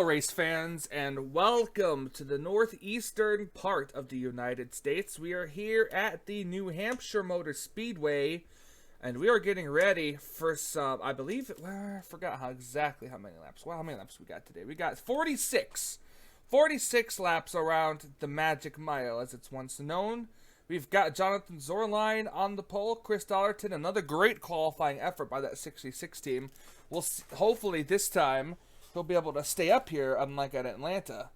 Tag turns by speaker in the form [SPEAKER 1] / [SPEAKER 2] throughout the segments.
[SPEAKER 1] race fans, and welcome to the northeastern part of the United States. We are here at the New Hampshire Motor Speedway, and we are getting ready for some, I believe, I forgot exactly how many laps. Well, how many laps we got today? We got 46 laps around the Magic Mile, as it's once known. We've got Jonathan Zorline on the pole, Chris Dollerton, another great qualifying effort by that 66 team. We'll see, hopefully this time he'll be able to stay up here, unlike at Atlanta.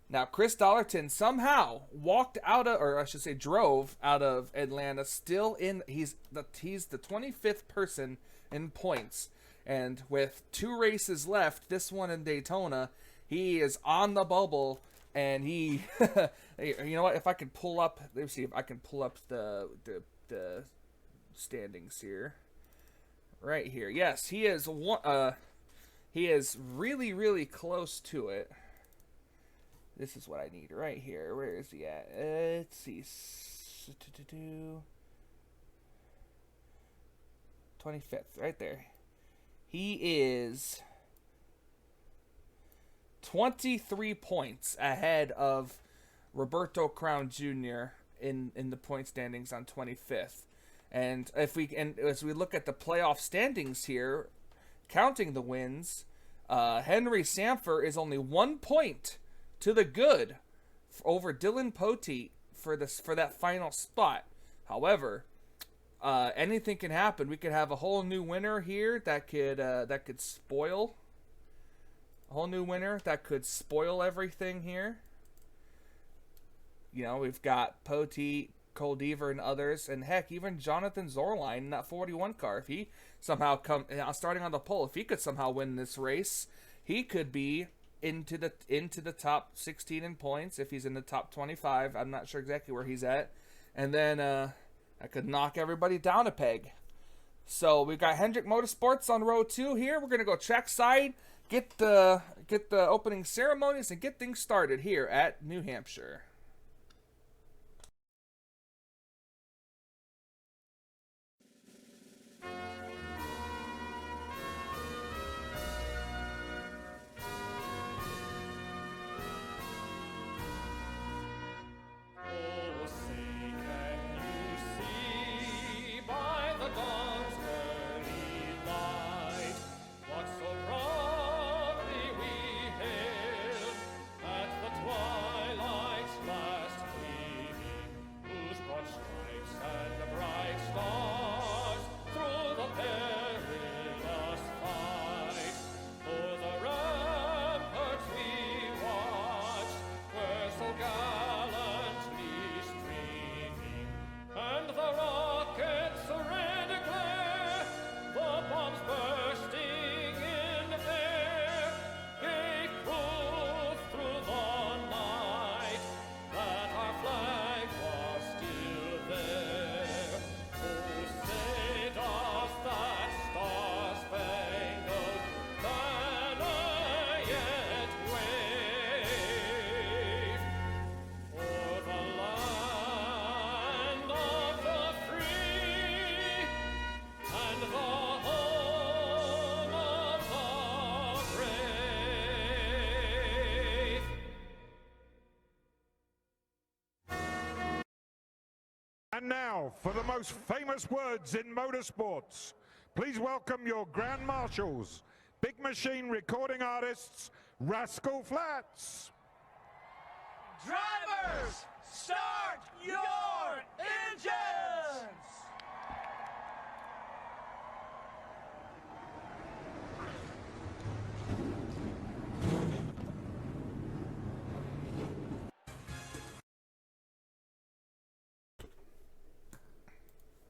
[SPEAKER 1] Now, Chris Dollerton somehow walked out of, or I should say drove out of Atlanta, still in, he's the 25th person in points. And with 2 races left, this one in Daytona, he is on the bubble, and he, you know what, if I can pull up, let's see if I can pull up the standings here. Right here. Yes, he is he is really, really close to it. This is what I need right here. Where is he at? Let's see. 25th, right there. He is 23 points ahead of Roberto Crown Jr. in the point standings on 25th. And as we look at the playoff standings here, counting the wins, Henry Sanford is only 1 point to the good over Dylan Poteet for that final spot. However, anything can happen. We could have a whole new winner here that could spoil. A whole new winner that could spoil everything here. You know, we've got Poteet, Cole Deaver, and others, and heck, even Jonathan Zorline in that 41 car. If he somehow starting on the pole, if he could somehow win this race, he could be into the top 16 in points. If he's in the top 25, I'm not sure exactly where he's at, and then I could knock everybody down a peg. So we've got Hendrick Motorsports on row 2 here. We're gonna go trackside, get the opening ceremonies, and get things started here at New Hampshire.
[SPEAKER 2] And now, for the most famous words in motorsports, please welcome your Grand Marshals, Big Machine recording artists, Rascal Flatts.
[SPEAKER 3] Drivers, start your engines!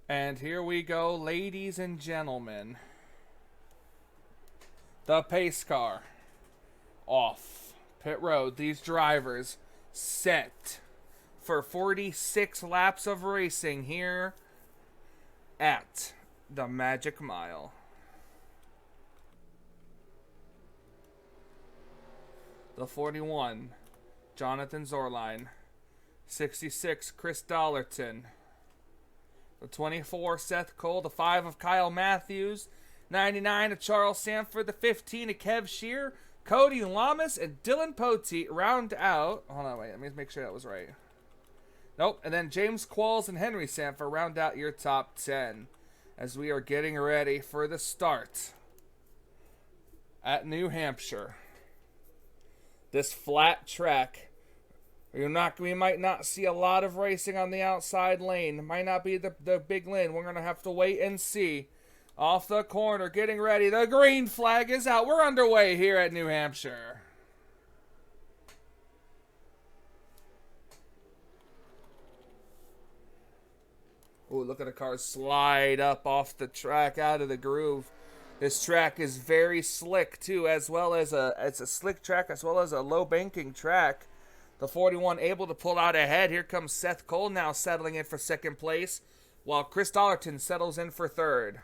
[SPEAKER 1] And here we go, ladies and gentlemen. The pace car off pit road. These drivers set for 46 laps of racing here at the Magic Mile. The 41, Jonathan Zorline. 66, Chris Dollerton. The 24, Seth Cole. The 5 of Kyle Matthews. 99 of Charles Sanford. The 15 of Kev Shear. Cody Lamas and Dylan Poteet round out. Hold on, wait. Let me make sure that was right. Nope. And then James Qualls and Henry Sanford round out your top 10 as we are getting ready for the start at New Hampshire. This flat track. We might not see a lot of racing on the outside lane. It might not be the big lane. We're going to have to wait and see. Off the corner, getting ready. The green flag is out. We're underway here at New Hampshire. Ooh, look at the car slide up off the track out of the groove. This track is very slick too, it's a slick track as well as a low banking track. The 41 able to pull out ahead. Here comes Seth Cole now settling in for second place, while Chris Dollarton settles in for third.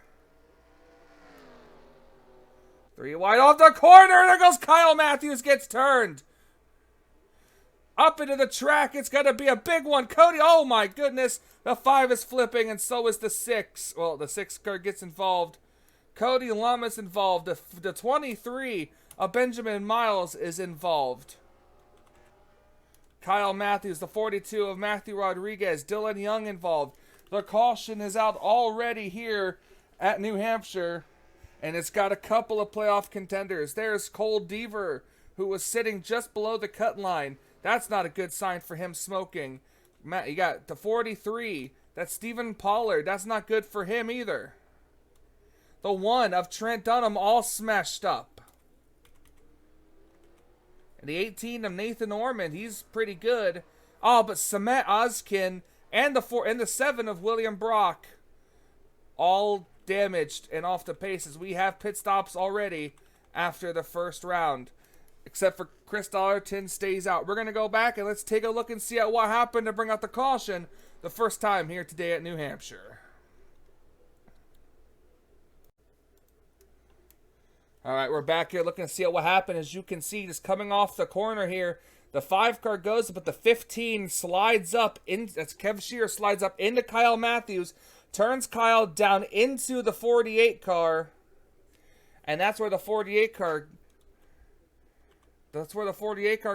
[SPEAKER 1] 3 wide off the corner. There goes Kyle Matthews, gets turned. Up into the track. It's going to be a big one. Cody, oh my goodness. The 5 is flipping, and so is the 6. Well, the 6 car gets involved. Cody Lamas involved. The 23 of Benjamin Miles is involved. Kyle Matthews, the 42 of Matthew Rodriguez. Dylan Young involved. The caution is out already here at New Hampshire. And it's got a couple of playoff contenders. There's Cole Deaver, who was sitting just below the cut line. That's not a good sign for him smoking. You got the 43. That's Stephen Pollard. That's not good for him either. The 1 of Trent Dunham all smashed up. And the 18 of Nathan Ormond, he's pretty good. Oh, but Samet Ozkin and the 7 of William Brock, all damaged and off the paces. We have pit stops already after the first round, except for Chris Dollarton stays out. We're going to go back and let's take a look and see at what happened to bring out the caution the first time here today at New Hampshire. All right, we're back here looking to see at what happened. As you can see, just coming off the corner here, the 5 car goes, but the 15 slides up. That's Kev Shear slides up into Kyle Matthews, turns Kyle down into the 48 car, and that's where the 48 car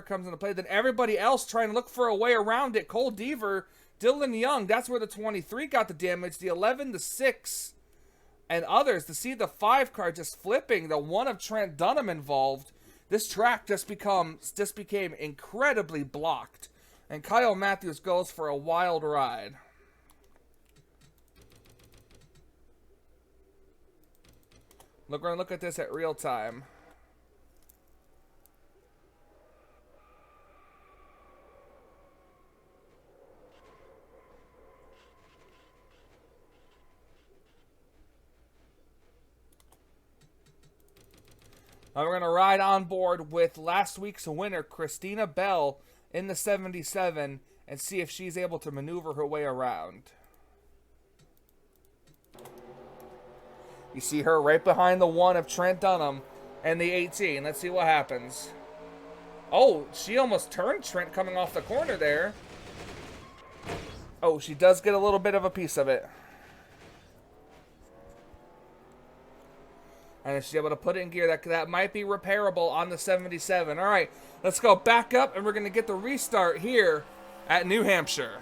[SPEAKER 1] comes into play. Then everybody else trying to look for a way around it. Cole Deaver, Dylan Young, that's where the 23 got the damage. The 11, the 6, and others. To see the 5 car just flipping, the 1 of Trent Dunham involved. This track just became incredibly blocked, and Kyle Matthews goes for a wild ride. We're going to look at this at real time. Now we're going to ride on board with last week's winner, Christina Bell, in the 77, and see if she's able to maneuver her way around. You see her right behind the 1 of Trent Dunham and the 18. Let's see what happens. Oh, she almost turned Trent coming off the corner there. Oh, she does get a little bit of a piece of it. And if she's able to put it in gear, that might be repairable on the 77. All right, let's go back up, and we're going to get the restart here at New Hampshire.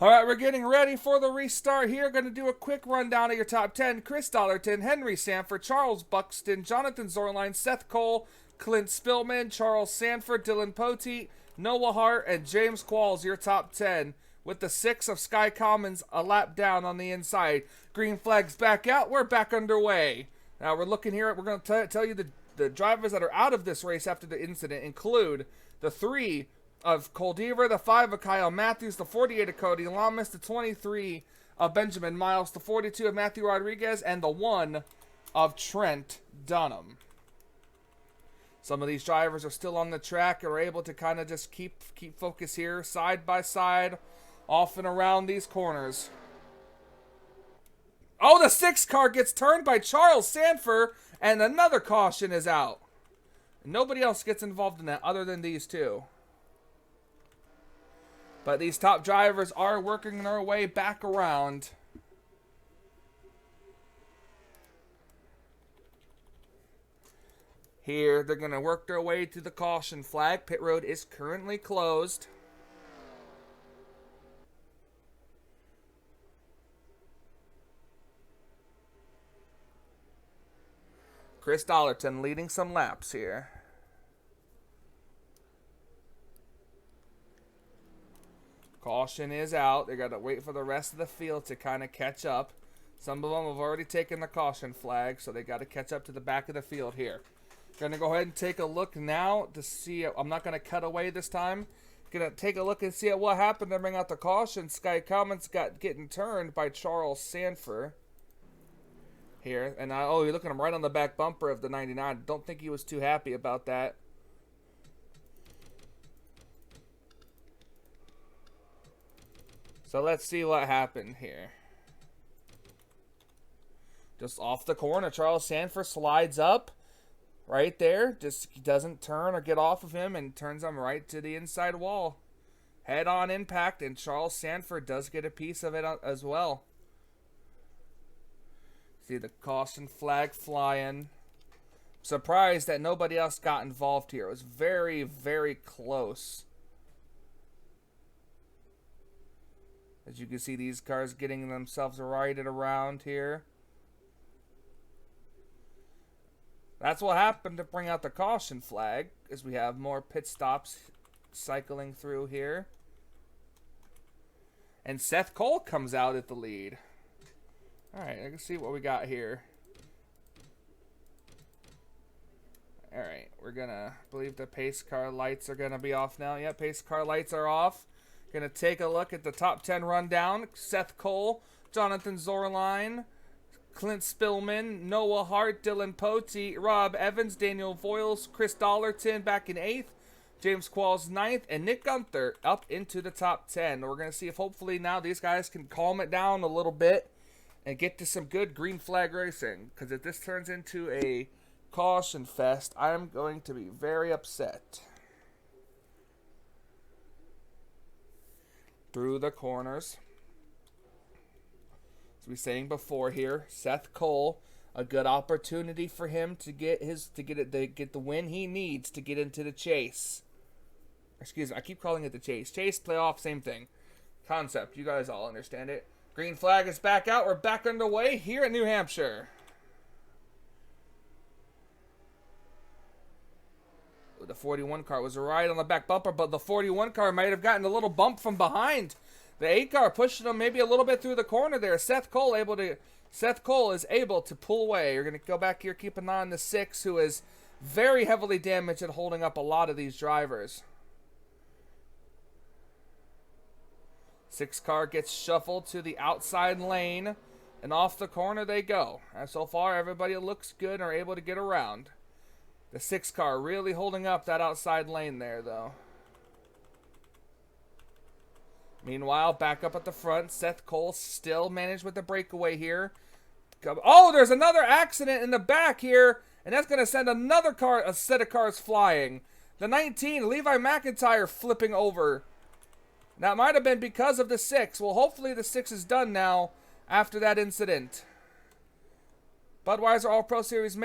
[SPEAKER 1] All right, we're getting ready for the restart here. Going to do a quick rundown of your top 10. Chris Dollarton, Henry Sanford, Charles Buxton, Jonathan Zorline, Seth Cole, Clint Spillman, Charles Sanford, Dylan Poteet, Noah Hart, and James Qualls, your top 10. With the 6 of Sky Commons a lap down on the inside. Green flags back out. We're back underway. Now we're looking here. We're going to tell you the drivers that are out of this race after the incident include the 3 of Cole Deaver, the 5 of Kyle Matthews, the 48 of Cody Lamas, the 23 of Benjamin Miles, the 42 of Matthew Rodriguez, and the 1 of Trent Dunham. Some of these drivers are still on the track and are able to kind of just keep focus here, side by side, off and around these corners. Oh, the 6 car gets turned by Charles Sanford, and another caution is out. Nobody else gets involved in that other than these 2. But these top drivers are working their way back around. Here, they're going to work their way to the caution flag. Pit road is currently closed. Chris Dollerton leading some laps here. Caution is out. They got to wait for the rest of the field to kind of catch up. Some of them have already taken the caution flag, so they got to catch up to the back of the field here. Going to go ahead and take a look now to see. I'm not going to cut away this time. Going to take a look and see at what happened to bring out the caution. Sky Commons getting turned by Charles Sanford here. And oh, you're looking at him right on the back bumper of the 99. Don't think he was too happy about that. So let's see what happened here. Just off the corner, Charles Sanford slides up. Right there, just doesn't turn or get off of him and turns him right to the inside wall. Head-on impact, and Charles Sanford does get a piece of it as well. See the caution flag flying. Surprised that nobody else got involved here. It was very, very close. As you can see, these cars getting themselves righted around here. That's what happened to bring out the caution flag, as we have more pit stops cycling through here. And Seth Cole comes out at the lead. Alright, I can see what we got here. Alright, we're gonna believe the pace car lights are gonna be off now. Yep, pace car lights are off. Gonna take a look at the top 10 rundown. Seth Cole, Jonathan Zorline, Clint Spillman, Noah Hart, Dylan Pote, Rob Evans, Daniel Voiles, Chris Dollerton back in 8th, James Qualls 9th, and Nick Gunther up into the top 10. We're going to see if hopefully now these guys can calm it down a little bit and get to some good green flag racing. Because if this turns into a caution fest, I'm going to be very upset. Through the corners. As we were saying before here, Seth Cole, a good opportunity for him to get the win he needs to get into the chase. Excuse me, I keep calling it the chase. Chase, playoff, same thing. Concept, you guys all understand it. Green flag is back out. We're back underway here in New Hampshire. The 41 car was right on the back bumper, but the 41 car might have gotten a little bump from behind. The 8 car pushing him maybe a little bit through the corner there. Seth Cole is able to pull away. You're going to go back here, keep an eye on the 6, who is very heavily damaged at holding up a lot of these drivers. 6 car gets shuffled to the outside lane, and off the corner they go. And so far, everybody looks good and are able to get around. The 6 car really holding up that outside lane there, though. Meanwhile, back up at the front, Seth Cole still managed with the breakaway here. Oh, there's another accident in the back here, and that's going to send a set of cars flying. The 19, Levi McIntyre, flipping over. That might have been because of the 6. Well, hopefully the 6 is done now after that incident. Budweiser All-Pro Series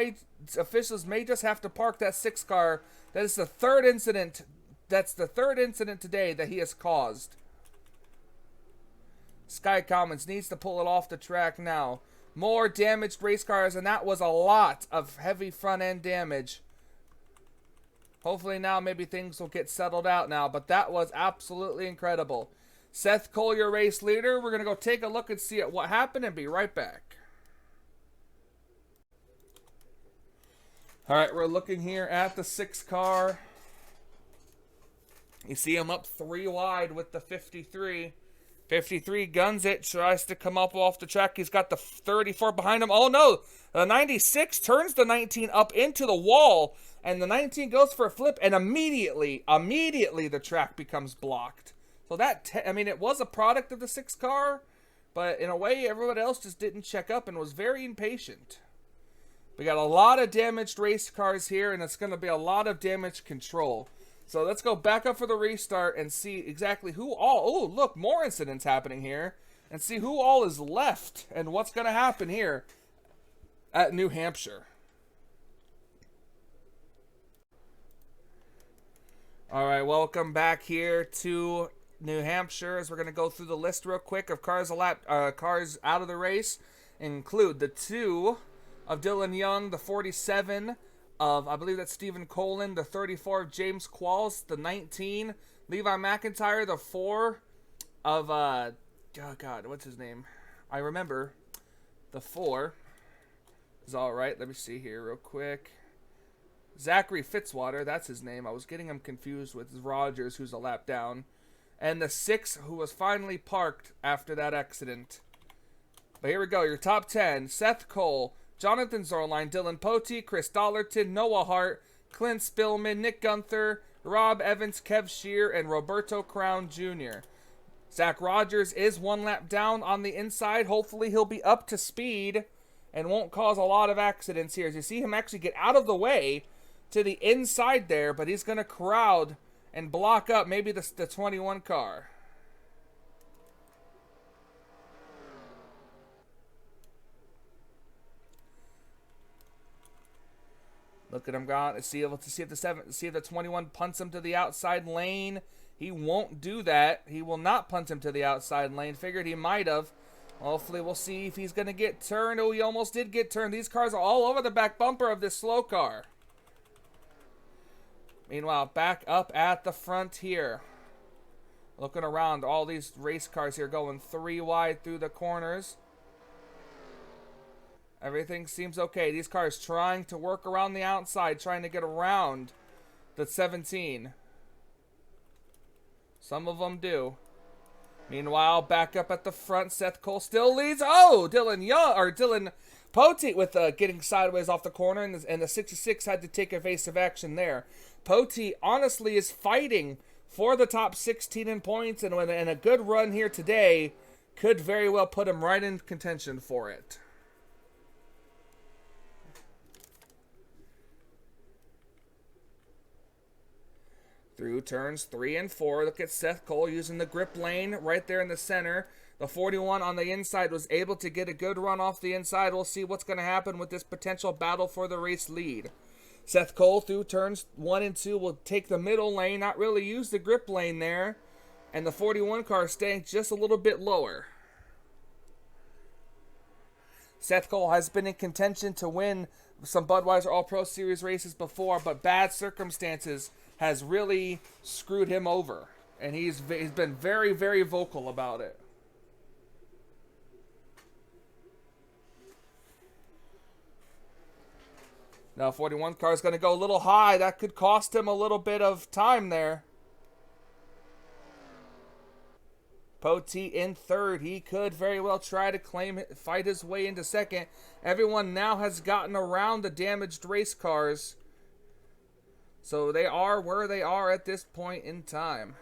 [SPEAKER 1] officials may just have to park that 6 car. That is the third incident. That's the third incident today that he has caused. Sky Commons needs to pull it off the track now. More damaged race cars, and that was a lot of heavy front end damage. Hopefully now maybe things will get settled out now, but that was absolutely incredible. Seth Cole, your race leader. We're going to go take a look and see what happened and be right back. All right, we're looking here at the 6 car. You see him up 3 wide with the 53. 53 guns it, tries to come up off the track. He's got the 34 behind him. Oh no, the 96 turns the 19 up into the wall, and the 19 goes for a flip, and immediately the track becomes blocked. So that, it was a product of the 6 car, but in a way, everyone else just didn't check up and was very impatient. We got a lot of damaged race cars here, and it's going to be a lot of damage control. So let's go back up for the restart and see exactly who all... Oh, look, more incidents happening here. And see who all is left and what's going to happen here at New Hampshire. All right, welcome back here to New Hampshire as we're going to go through the list real quick of cars cars out of the race. Include the 2 of Dylan Young, the 47 of, I believe that's Stephen Colin, the 34 of James Qualls, the 19 Levi McIntyre, the 4 of, oh God, what's his name? I remember. The 4 is all right. Let me see here real quick. Zachary Fitzwater, that's his name. I was getting him confused with Rogers, who's a lap down. And the 6, who was finally parked after that accident. But here we go, your top 10. Seth Cole, Jonathan Zorline, Dylan Potey, Chris Dollerton, Noah Hart, Clint Spillman, Nick Gunther, Rob Evans, Kev Shear, and Roberto Crown Jr. Zach Rogers is 1 lap down on the inside. Hopefully he'll be up to speed and won't cause a lot of accidents here. As you see him actually get out of the way to the inside there, but he's going to crowd and block up maybe the 21 car. Look at him go to see if the 21 punts him to the outside lane. He won't do that. He will not punt him to the outside lane. Figured he might have. Hopefully we'll see if he's going to get turned. Oh, he almost did get turned. These cars are all over the back bumper of this slow car. Meanwhile, back up at the front here. Looking around, all these race cars here going 3 wide through the corners. Everything seems okay. These cars trying to work around the outside, trying to get around the 17. Some of them do. Meanwhile, back up at the front, Seth Cole still leads. Oh, Dylan Potey with getting sideways off the corner, and the 66 had to take evasive action there. Potey honestly is fighting for the top 16 in points, and a good run here today could very well put him right in contention for it. Through turns 3 and 4, look at Seth Cole using the grip lane right there in the center. The 41 on the inside was able to get a good run off the inside. We'll see what's going to happen with this potential battle for the race lead. Seth Cole through turns 1 and 2 will take the middle lane, not really use the grip lane there. And the 41 car staying just a little bit lower. Seth Cole has been in contention to win some Budweiser All-Pro Series races before, but bad circumstances has really screwed him over. And he's been very, very vocal about it. Now 41 car is going to go a little high. That could cost him a little bit of time there. Potey in third. He could very well try to fight his way into second. Everyone now has gotten around the damaged race cars. So they are where they are at this point in time.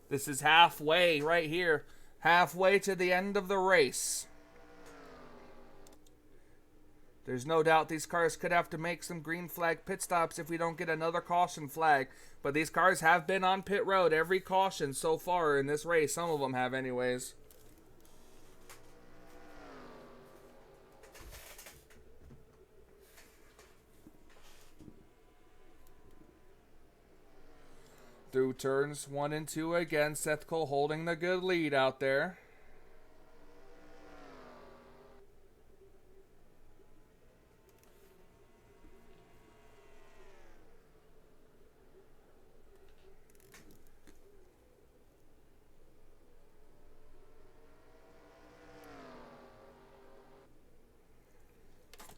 [SPEAKER 1] This is halfway right here. Halfway to the end of the race. There's no doubt these cars could have to make some green flag pit stops if we don't get another caution flag. But these cars have been on pit road every caution so far in this race. Some of them have anyways. Through turns 1 and 2 again, Seth Cole holding the good lead out there.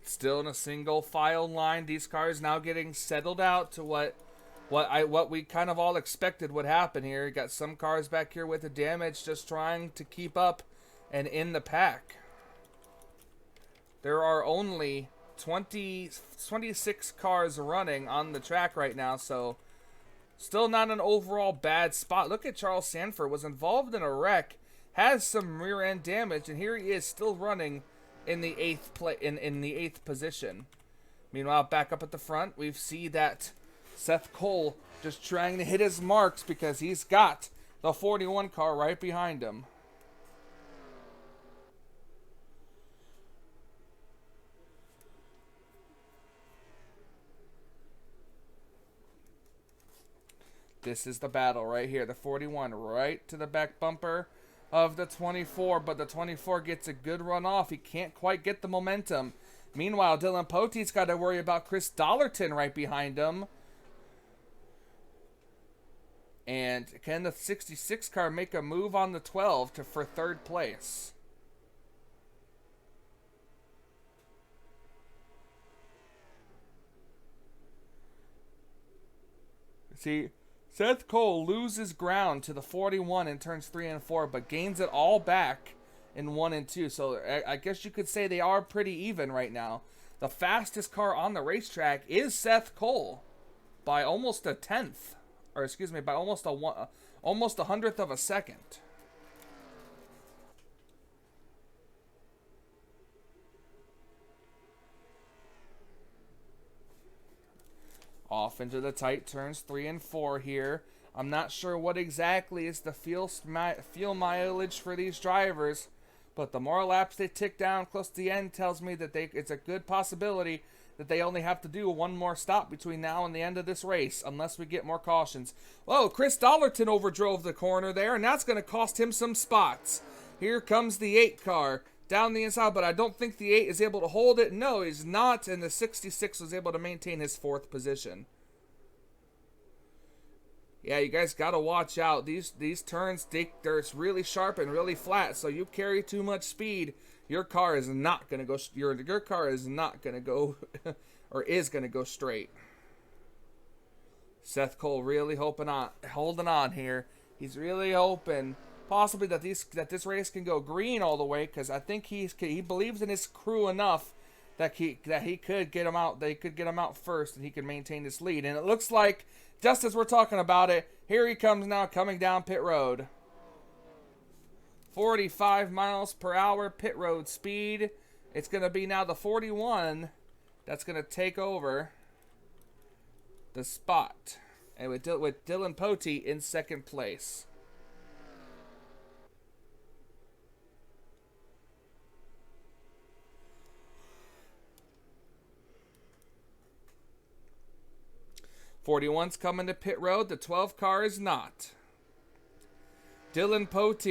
[SPEAKER 1] Still in a single file line. These cars now getting settled out to what we kind of all expected would happen here. You got some cars back here with the damage just trying to keep up and in the pack. There are only 26 cars running on the track right now, so still not an overall bad spot. Look at Charles Sanford, was involved in a wreck, has some rear end damage, and here he is still running in the eighth position. Meanwhile, back up at the front, we see that Seth Cole just trying to hit his marks because he's got the 41 car right behind him. This is the battle right here. The 41 right to the back bumper of the 24, but the 24 gets a good run off. He can't quite get the momentum. Meanwhile, Dylan Potte's got to worry about Chris Dollarton right behind him. And can the 66 car make a move on the 12 for third place? See, Seth Cole loses ground to the 41 in turns 3 and 4, but gains it all back in 1 and 2. So I guess you could say they are pretty even right now. The fastest car on the racetrack is Seth Cole by almost a tenth. Or excuse me, by almost a hundredth of a second. Off into the tight turns 3 and 4 here. I'm not sure what exactly is the fuel mileage for these drivers, but the more laps they tick down close to the end tells me that it's a good possibility that they only have to do one more stop between now and the end of this race, unless we get more cautions. Whoa, Chris Dollarton overdrove the corner there, and that's going to cost him some spots. Here comes the 8 car down the inside, but I don't think the 8 is able to hold it. No, he's not, and the 66 was able to maintain his 4th position. Yeah, you guys got to watch out. These turns, they're really sharp and really flat, so you carry too much speed, your car is not going to go, your car is not going to go, or is going to go straight. Seth Cole really holding on here. He's really hoping possibly that this race can go green all the way, because I think he believes in his crew enough that he could get him out. They could get him out first, and he can maintain this lead. And it looks like just as we're talking about it, here he comes now, coming down pit road. 45 miles per hour pit road speed. It's going to be now the 41 that's going to take over the spot. And with Dylan Pote in second place. '41's coming to pit road. The 12 car is not. Dylan Pote,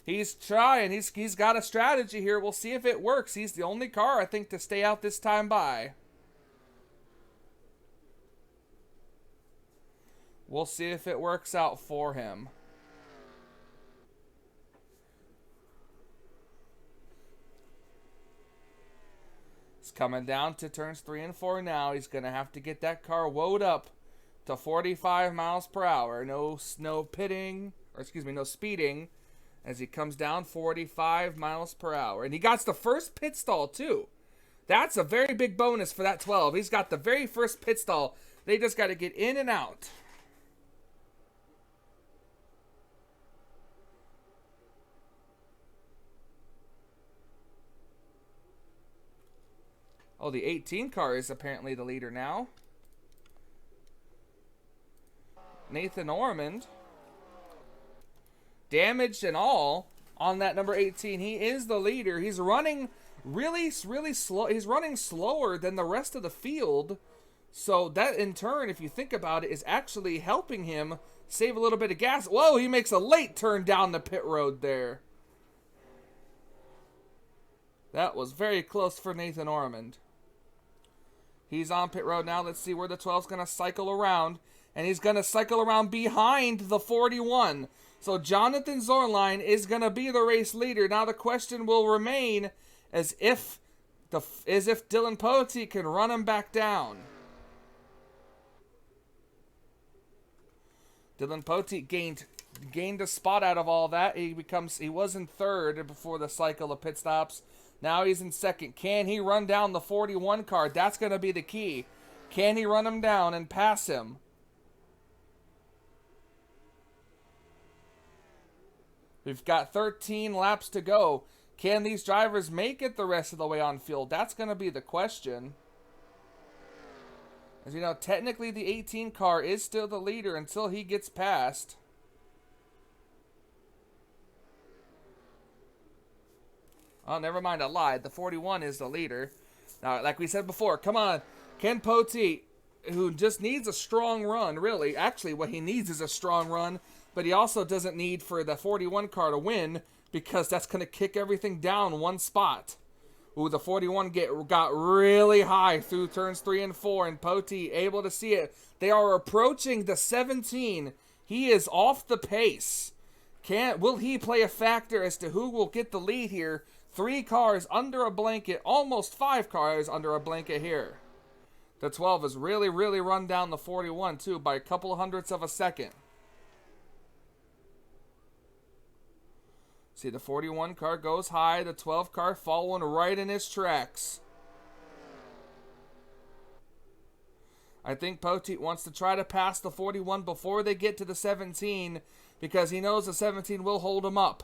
[SPEAKER 1] he's trying. He's got a strategy here. We'll see if it works. He's the only car, I think, to stay out this time by. We'll see if it works out for him. He's coming down to turns 3 and 4 now. He's going to have to get that car woed up to 45 miles per hour. No pitting, or excuse me, no speeding, as he comes down 45 miles per hour. And he got the first pit stall, too. That's a very big bonus for that 12. He's got the very first pit stall. They just got to get in and out. Oh, the 18 car is apparently the leader now. Nathan Ormond. Damaged and all on that number 18. He is the leader. He's running really slow. He's running slower than the rest of the field. So that in turn, if you think about it, is actually helping him save a little bit of gas. Whoa, he makes a late turn down the pit road there. That was very close for Nathan Ormond. He's on pit road now. Let's see where the 12's going to cycle around. And he's going to cycle around behind the 41. So Jonathan Zornline is going to be the race leader. Now the question will remain as if Dylan Pote can run him back down. Dylan Pote gained a spot out of all that. He was in third before the cycle of pit stops. Now he's in second. Can he run down the 41 car? That's going to be the key. Can he run him down and pass him? We've got 13 laps to go. Can these drivers make it the rest of the way on field? That's going to be the question. As you know, technically the 18 car is still the leader until he gets passed. Oh, never mind, I lied. The 41 is the leader. Now, like we said before, come on. Can Pote who just needs a strong run, really. Actually, what he needs is a strong run, but he also doesn't need for the 41 car to win, because that's going to kick everything down one spot. Ooh, the 41 got really high through turns 3 and 4, and Poti able to see it. They are approaching the 17. He is off the pace. Will he play a factor as to who will get the lead here? 3 cars under a blanket, almost 5 cars under a blanket here. The 12 has really, really run down the 41 too by a couple of hundredths of a second. See, the 41 car goes high, the 12 car following right in his tracks. I think Poteet wants to try to pass the 41 before they get to the 17, because he knows the 17 will hold him up.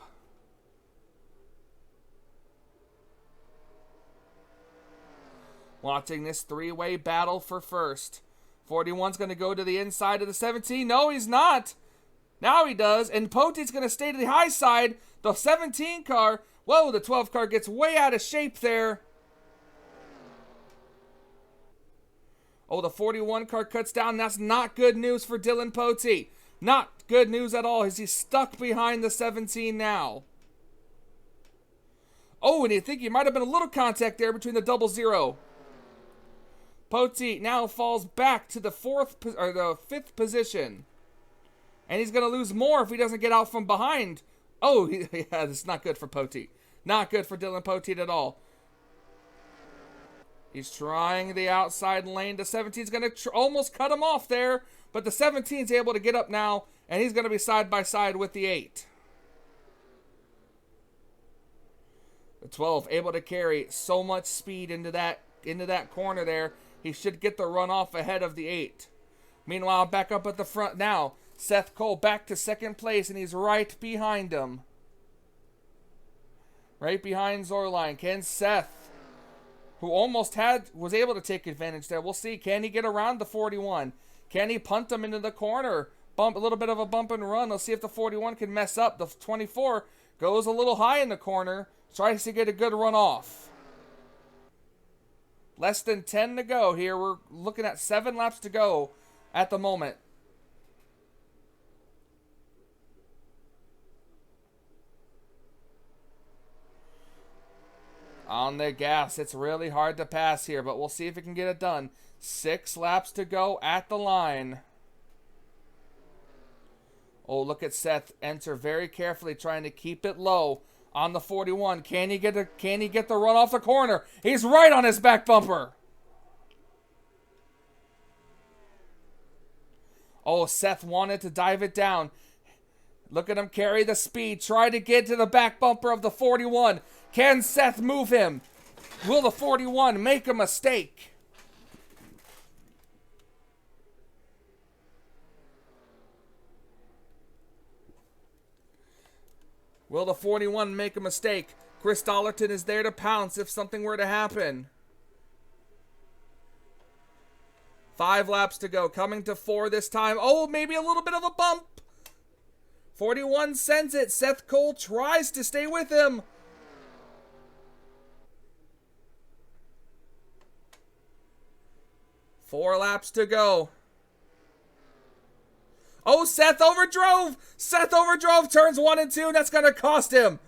[SPEAKER 1] Watching this 3-way battle for first. 41's going to go to the inside of the 17. No, he's not. Now he does, and Poteet's going to stay to the high side. The 17 car, whoa, the 12 car gets way out of shape there. Oh, the 41 car cuts down. That's not good news for Dylan Poteet. Not good news at all, as he's stuck behind the 17 now. Oh, and you think he might have been a little contact there between the 00. Poteet now falls back to the 5th position. And he's going to lose more if he doesn't get out from behind. Oh, yeah, this is not good for Poteet. Not good for Dylan Poteet at all. He's trying the outside lane. The 17's going to almost cut him off there. But the 17's able to get up now. And he's going to be side by side with the 8. The 12 able to carry so much speed into that corner there. He should get the run off ahead of the 8. Meanwhile, back up at the front now. Seth Cole back to second place, and he's right behind him. Right behind Zorline. Can Seth, who almost was able to take advantage there. We'll see. Can he get around the 41? Can he punt him into the corner? A little bit of a bump and run. Let's see if the 41 can mess up. The 24 goes a little high in the corner. Tries to get a good run off. Less than 10 to go here. We're looking at 7 laps to go at the moment. On the gas. It's really hard to pass here, but we'll see if it can get it done. 6 laps to go at the line. Oh, look at Seth enter very carefully, trying to keep it low on the 41. Can he get the run off the corner? He's right on his back bumper. Oh, Seth wanted to dive it down. Look at him carry the speed. Try to get to the back bumper of the 41. Can Seth move him? Will the 41 make a mistake? Will the 41 make a mistake? Chris Dollerton is there to pounce if something were to happen. 5 laps to go. Coming to 4 this time. Oh, maybe a little bit of a bump. 41 sends it. Seth Cole tries to stay with him. Four laps to go. Oh, Seth overdrove. Seth overdrove turns 1 and 2. And that's going to cost him.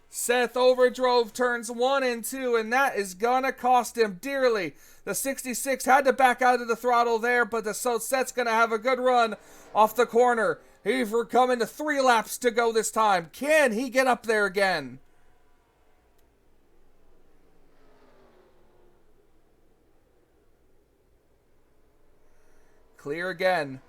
[SPEAKER 1] Seth overdrove turns 1 and 2. And that is going to cost him dearly. The 66 had to back out of the throttle there. But Seth's going to have a good run off the corner. We're coming to 3 laps to go this time. Can he get up there again? Clear again.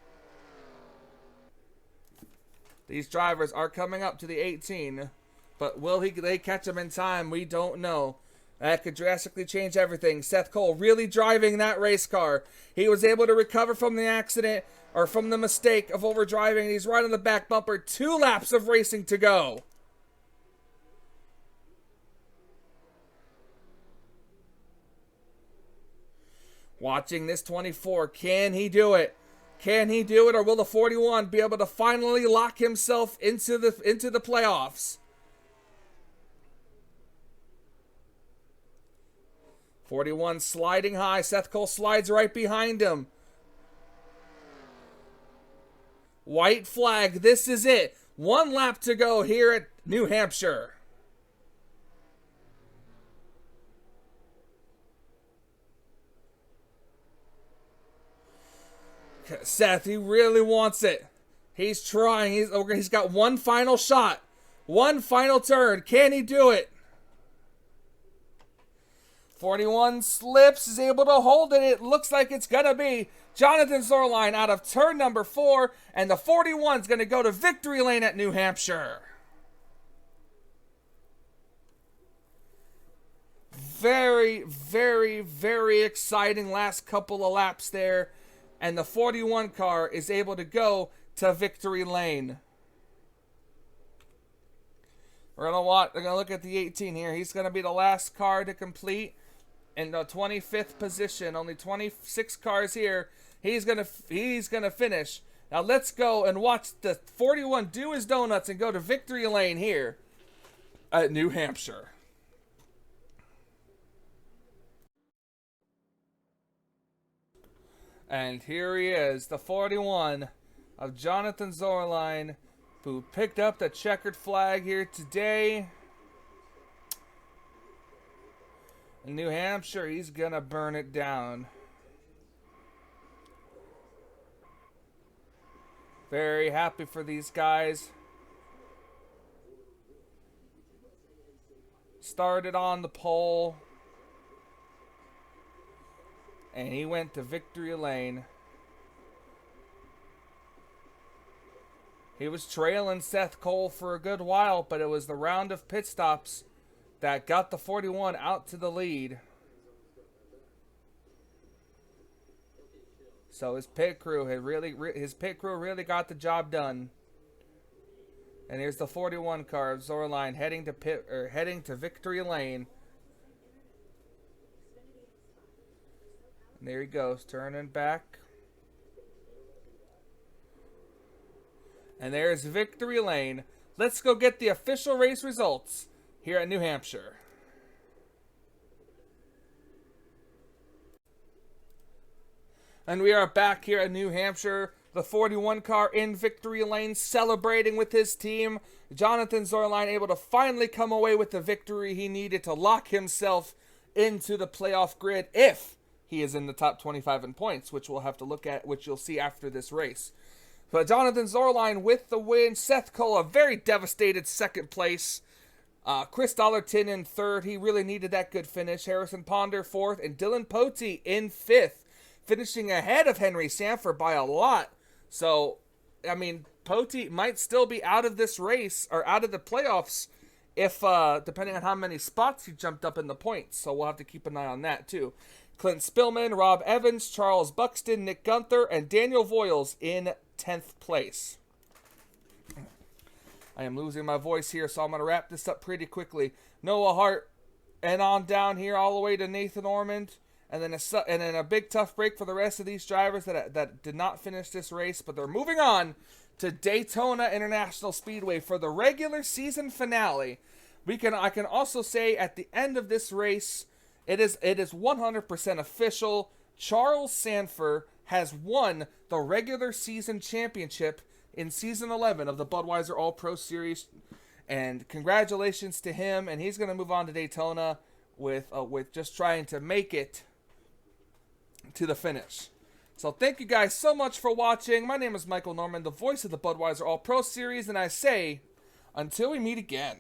[SPEAKER 1] These drivers are coming up to the 18, but will they catch him in time? We don't know. That could drastically change everything. Seth Cole really driving that race car. He was able to recover from the accident, or from the mistake of overdriving. And he's right on the back bumper. 2 laps of racing to go. Watching this 24. Can he do it? Can he do it, or will the 41 be able to finally lock himself into the playoffs? 41 sliding high. Seth Cole slides right behind him. White flag. This is it. 1 lap to go here at New Hampshire. Seth, he really wants it. He's trying. He's got one final shot. One final turn. Can he do it? 41 slips, is able to hold it. It looks like it's going to be Jonathan Zorline out of turn number 4. And the 41's going to go to victory lane at New Hampshire. Very, very, very exciting last couple of laps there. And the 41 car is able to go to victory lane. We're gonna look at the 18 here. He's gonna be the last car to complete in the 25th position. Only 26 cars here. He's gonna finish. Now let's go and watch the 41 do his donuts and go to victory lane here at New Hampshire. And here he is, the 41 of Jonathan Zorline, who picked up the checkered flag here today. In New Hampshire, he's gonna burn it down. Very happy for these guys. Started on the pole. And he went to victory lane. He was trailing Seth Cole for a good while, but it was the round of pit stops that got the 41 out to the lead. So his pit crew really got the job done. And here's the 41 car of Zorline heading to victory lane. And there he goes, turning back. And there's victory lane. Let's go get the official race results here at New Hampshire. And we are back here at New Hampshire. The 41 car in victory lane, celebrating with his team. Jonathan Zorline able to finally come away with the victory he needed to lock himself into the playoff grid if he is in the top 25 in points, which we'll have to look at, which you'll see after this race. But Jonathan Zorline with the win. Seth Cole, a very devastated second place. Chris Dollarton in third. He really needed that good finish. Harrison Ponder fourth. And Dylan Pote in fifth. Finishing ahead of Henry Sanford by a lot. So, I mean, Pote might still be out of this race, or out of the playoffs, if depending on how many spots he jumped up in the points. So we'll have to keep an eye on that too. Clint Spillman, Rob Evans, Charles Buxton, Nick Gunther, and Daniel Voiles in 10th place. I am losing my voice here, so I'm going to wrap this up pretty quickly. Noah Hart, and on down here all the way to Nathan Ormond, and then a big tough break for the rest of these drivers that did not finish this race, but they're moving on to Daytona International Speedway for the regular season finale. I can also say at the end of this race, it is 100% official. Charles Sanford has won the regular season championship in season 11 of the Budweiser All-Pro Series, and congratulations to him. And he's going to move on to Daytona with just trying to make it to the finish. So thank you guys so much for watching. My name is Michael Norman, the voice of the Budweiser All-Pro Series, and I say, until we meet again.